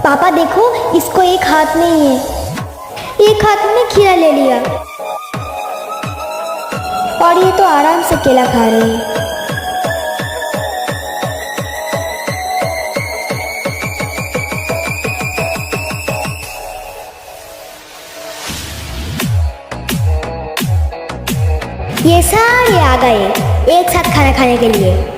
पापा देखो, इसको एक हाथ में ही है। एक हाथ में खीरा ले लिया और ये तो आराम से केला खा रही है। ये सारे आ गए एक साथ खाना खाने के लिए।